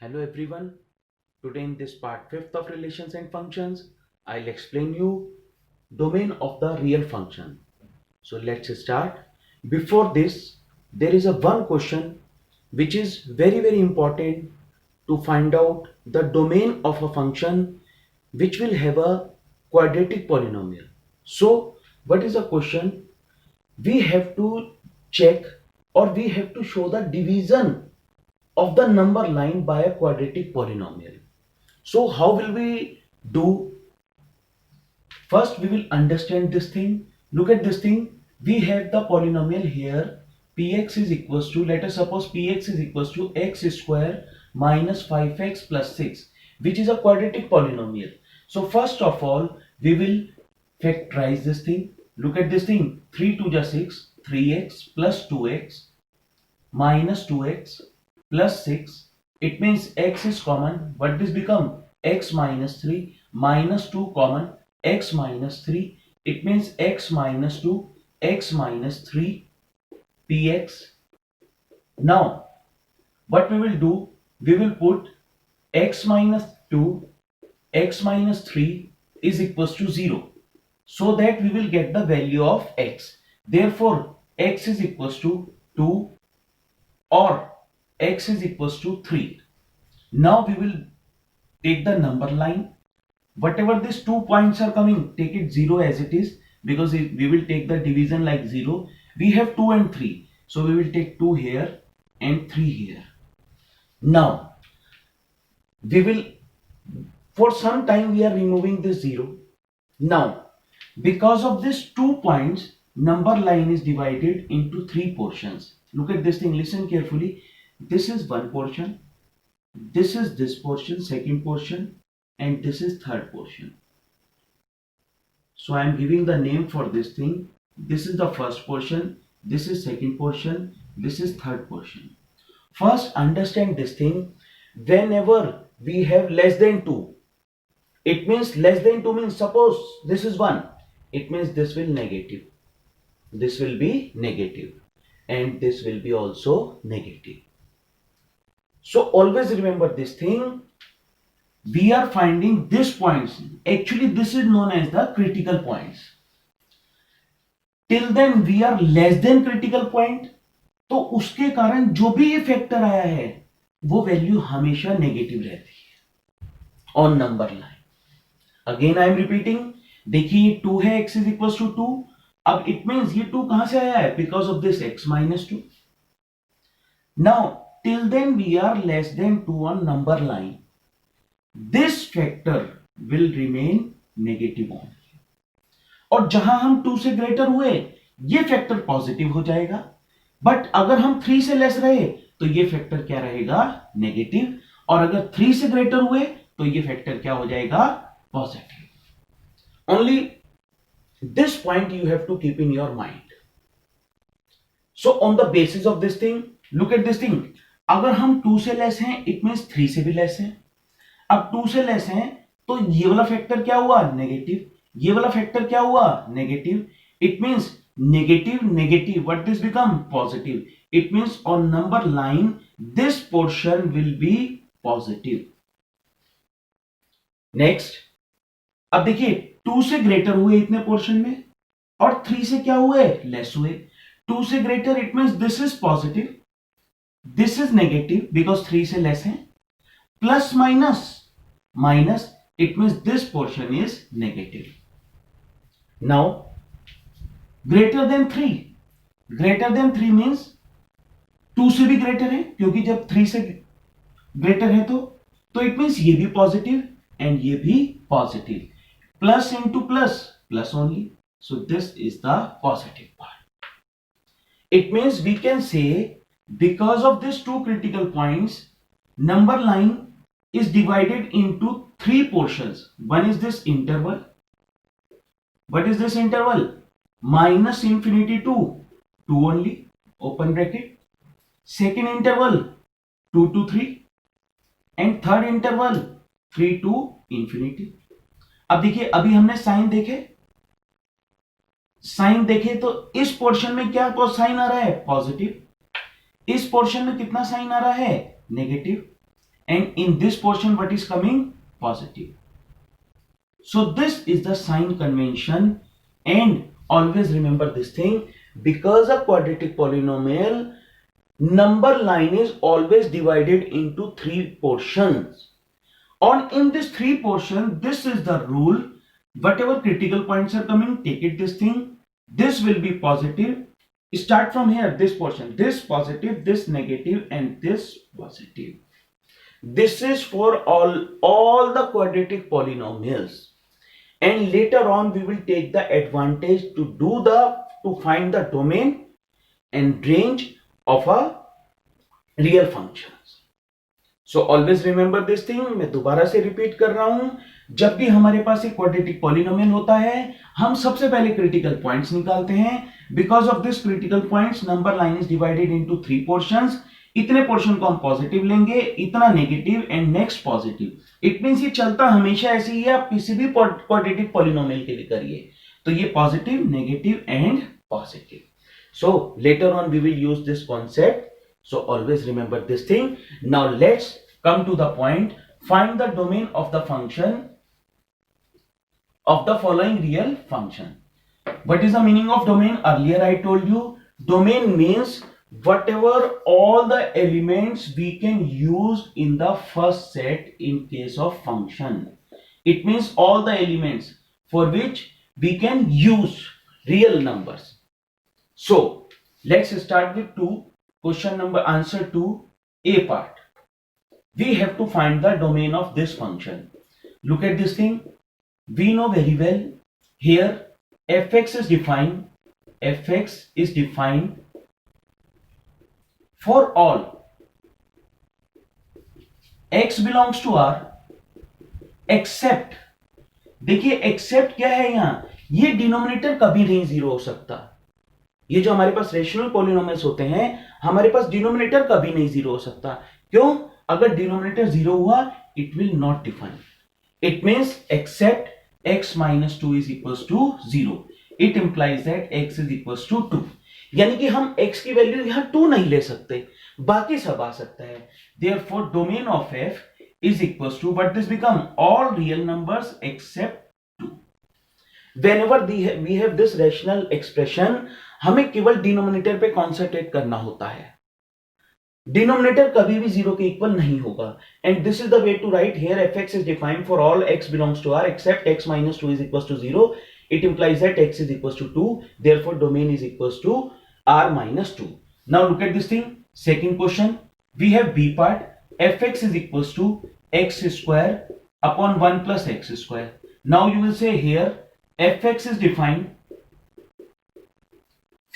Hello everyone. Today in this part 5th of relations and functions, I'll explain you domain of the real function. So let's start. Before this, there is a one question which is very important to find out the domain of a function which will have a quadratic polynomial. So what is the question? We have to check or we have to show the division of the number line by a quadratic polynomial. So how will we do? First we will understand this thing. Look at this thing. We have the polynomial here. Px is equals to, let us suppose Px is equals to x square minus 5x plus 6, which is a quadratic polynomial. So first of all, we will factorize this thing. Look at this thing. 3 2 is 6, 3x plus 2x minus 2x plus 6. It means x is common. What this become? X minus 3 minus 2 common, x minus 3. It means x minus 2, x minus 3 px. Now what we will do? We will put x minus 2, x minus 3 is equals to 0, so that we will get the value of x. Therefore x is equals to 2 or x is equals to 3. Now we will take the number line. Whatever these 2 points are coming, take it 0 as it is, because we will take the division like 0. We have 2 and 3. So we will take 2 here and 3 here. Now we will, for some time we are removing this 0. Now because of these 2 points, number line is divided into 3 portions. Look at this thing, listen carefully. This is one portion, this is this portion, second portion, and this is third portion. So I am giving the name for this thing. This is the first portion, this is second portion, this is third portion. First understand this thing. Whenever we have less than 2, it means less than 2 means, suppose this is 1, it means this will negative, this will be negative, and this will be also negative. So always remember this thing. We are finding these points. Actually this is known as the critical points. Till then we are less than critical point, तो उसके कारण जो भी ये factor आया है वो value हमेशा नेगेटिव रहती है on number line. Again I am repeating. देखिए ये 2 है, x इज इक्वल टू 2. अब इट मींस ये 2 कहां से आया है? Because of this x minus 2. Now till then we are less than 2 on number line. This factor will remain negative only. और जहां हम 2 से ग्रेटर हुए ये फैक्टर पॉजिटिव हो जाएगा. बट अगर हम 3 से लेस रहे तो ये फैक्टर क्या रहेगा? नेगेटिव. और अगर 3 से ग्रेटर हुए तो ये फैक्टर क्या हो जाएगा? Positive. Only this point you have to keep in your mind. So on the basis of this thing, look at this thing. अगर हम 2 से लेस हैं इट मींस 3 से भी लेस है. अब 2 से लेस हैं तो ये वाला फैक्टर क्या हुआ? नेगेटिव. ये वाला फैक्टर क्या हुआ? Negative. It means negative negative, what this become? Positive. It means on number line this portion will be positive. Next, अब देखिए 2 से ग्रेटर हुए इतने पोर्शन में और 3 से क्या हुए? लेस हुए. 2 से greater it means this is positive, this is negative because 3 से लेस है. Plus minus minus, it means this portion is negative. Now greater than 3, greater than 3 means 2 से भी ग्रेटर है, क्योंकि जब 3 से ग्रेटर है तो इट मींस ये भी पॉजिटिव एंड ये भी positive. Plus into plus plus only. So this is the positive part. It means we can say because of this 2 critical points, number line is divided into 3 portions. One is this interval. What is this interval? Minus infinity to 2 only, open bracket. Second interval 2 to 3, and third interval 3 to infinity. अब देखिए, अभी हमने sign देखे तो इस portion में क्या sign आ रहा है? पॉजिटिव. इस पोर्शन में कितना साइन आ रहा है? Negative. and in this portion what is coming? Positive. So this is the sign convention, and always remember this thing, because a quadratic polynomial number line is always divided into 3 portions. And in this 3 portion, this is the rule. Whatever critical points are coming, take it this thing. This will be positive. Start from here, this portion. This positive, this negative, and this positive. This is for all the quadratic polynomials. And later on, we will take the advantage to find the domain and range of a real function. So always remember this thing. मैं दोबारा से repeat कर रहा हूं, जब भी हमारे पास एक क्वाड्रेटिक पॉलिनोमियल होता है, हम सबसे पहले क्रिटिकल पॉइंट्स निकालते हैं. Because of this critical points number line is divided into 3 portions. इतने पोर्शन को हम पॉजिटिव लेंगे, इतना negative and next positive. It means ये चलता हमेशा ऐसे ही है, आप किसी भी क्वाड्रेटिक पॉलिनोमियल के लिए करिए. तो ये positive, negative and positive. So later on we will use this concept. So always remember this thing. Now let's come to the point. Find the domain of the function of the following real function. What is the meaning of domain? Earlier I told you, domain means whatever all the elements we can use in the first set in case of function. It means all the elements for which we can use real numbers. So let's start with question number answer to A part. We have to find the domain of this function. Look at this thing. We know very well here fx is defined for all x belongs to R except, देखिए accept क्या है यहां, ये denominator कभी नहीं zero हो सकता. ये जो हमारे पास रेशनल पॉलिनोमियल्स होते हैं, हमारे पास डिनोमिनेटर कभी नहीं जीरो हो सकता. क्यों? अगर डिनोमिनेटर जीरो हुआ, it will not define. It means except x minus 2 is equals to 0. It implies that x is equals to 2. यानी कि हम x की वैल्यू यहां 2 नहीं ले सकते, बाकी सब आ सकता है. Therefore domain of f is equals to what this become? All real numbers except 2. Whenever we have this rational expression, हमें केवल डिनोमिनेटर पे कॉन्सेंट्रेट करना होता है. डिनोमिनेटर कभी भी 0 के इक्वल नहीं होगा. And this is the way to write here fx is defined for all x belongs to R except x minus 2 is equals to 0. It implies that x is equals to 2. Therefore domain is equals to R minus 2. Now look at this thing. Second question, we have B part. fx is equals to x square upon 1 plus x square. Now you will say here fx is defined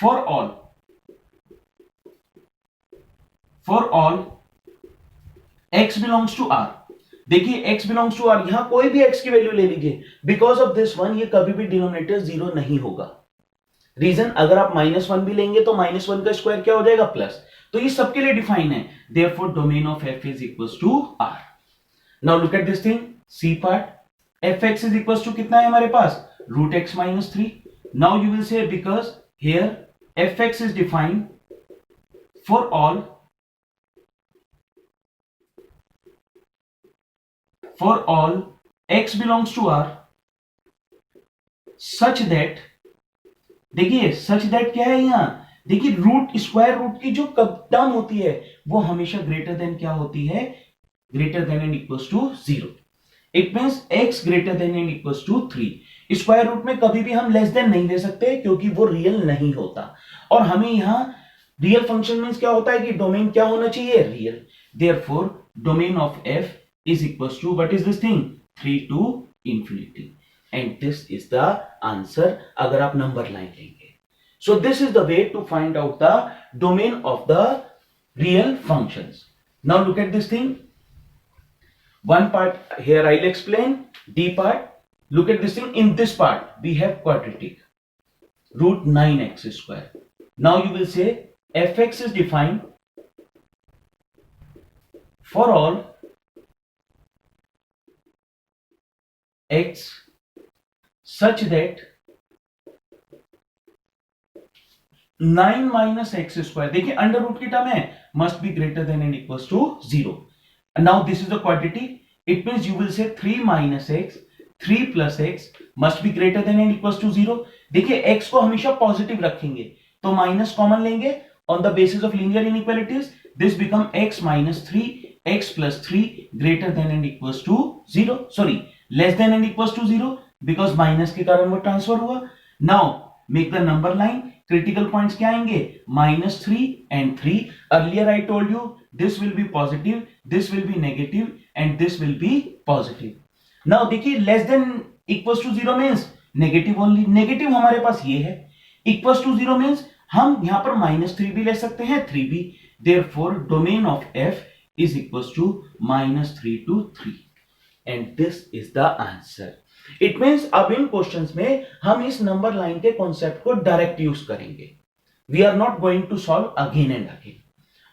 for all x belongs to R. देखिए x belongs to R, यहां कोई भी x की value ले लीजिए. Because of this one ये कभी भी डिनोमिनेटर जीरो नहीं होगा. रीजन, अगर आप -1 भी लेंगे तो -1 का स्क्वायर क्या हो जाएगा? प्लस. तो ये सबके लिए डिफाइन है. Therefore domain of f is equals to R. Now look at this thing. C part. fx is equals to कितना है हमारे पास? √x - 3. Now you will say because here fx is defined for all x belongs to R such that, देखिए such that क्या है यहां? देखिए root, square root की जो टर्म होती है वो हमेशा ग्रेटर देन क्या होती है? Greater than and equals to 0. It means x greater than and equals to 3. Square root में कभी भी हम लेस देन नहीं ले सकते क्योंकि वो रियल नहीं होता. और हमें यहां रियल फंक्शन मींस क्या होता है कि डोमेन क्या होना चाहिए? Real. Therefore domain of f is equals to what is this thing? 3 to infinity. And this is the answer अगर आप नंबर लाइन लेंगे. So this is the way to find out the domain of the real functions. Now look at this thing. One part here I'll explain. D part. Look at this thing. In this part we have quadratic. √9x square. Now you will say fx is defined for all x such that 9 minus x square, देखिए under root की term है, must be greater than and equals to 0. now this is the quantity. It means you will say 3 minus x 3 plus x must be greater than and equals to 0. देखिए x को हमेशा positive रखेंगे तो minus common लेंगे. On the basis of linear inequalities this become x minus 3 x plus 3 greater than and equals to 0. Sorry, less than and equals to 0 because minus के कारण वो transfer हुआ. Now make the number line. Critical points क्या आएंगे? -3 and 3. Earlier I told you this will be positive, this will be negative and this will be positive. Now देखिए less than equals to 0 means negative only. Negative हमारे पास ये है. equals to 0 means हम यहां पर -3 भी ले सकते हैं 3 भी. Therefore domain of f is equals to -3 to 3 and this is the answer. It means अब इन क्वेश्चंस में हम इस नंबर लाइन के कॉन्सेप्ट को डायरेक्ट यूज करेंगे. We are not going to solve again and again.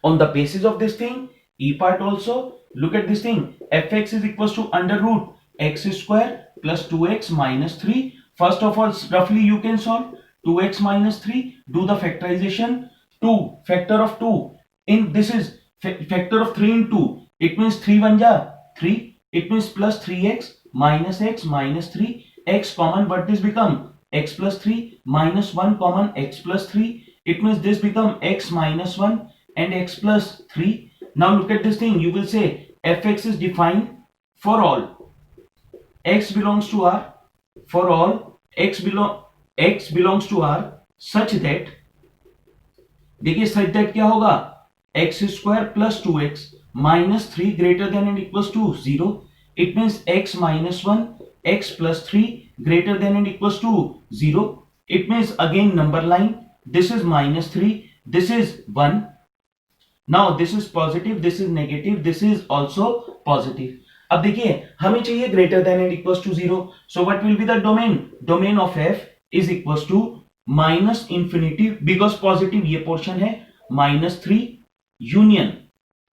On the basis of this thing E part also look at this thing. F x is equal to under root x square plus 2x minus 3. First of all रफली you can solve 2x minus 3. Do the factorisation. 2 factor of 2 in this is factor of 3 in 2. It means 3 1 जा 3. It means plus 3x minus 3 x common, but this become x plus 3 minus 1 common x plus 3. It means this become x minus 1 and x plus 3. Now look at this thing. You will say fx is defined for all x belongs to R, for all x belongs to R such that, देखिए such that क्या होगा? x square plus 2x minus 3 greater than and equals to 0. It means x minus 1 x plus 3 greater than and equals to 0. It means again number line. This is minus 3. This is 1. Now this is positive. This is negative. This is also positive. अब देखिए हमें चाहिए greater than and equals to 0. So what will be the domain? Domain of f is equals to minus infinity because positive ये portion है minus 3 union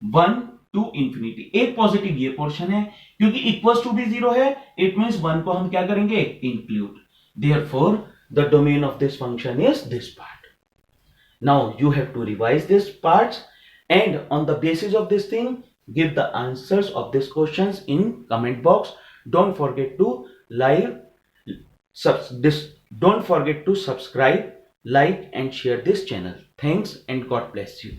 1 to infinity. एक positive ये portion है क्योंकि इक्वल्स टू भी 0 है. इट मींस 1 को हम क्या करेंगे? Include. Therefore the domain of this function is this part. Now you have to revise this parts and on the basis of this thing give the answers of this questions in comment box. Don't forget to subscribe, like and share this channel. Thanks and God bless you.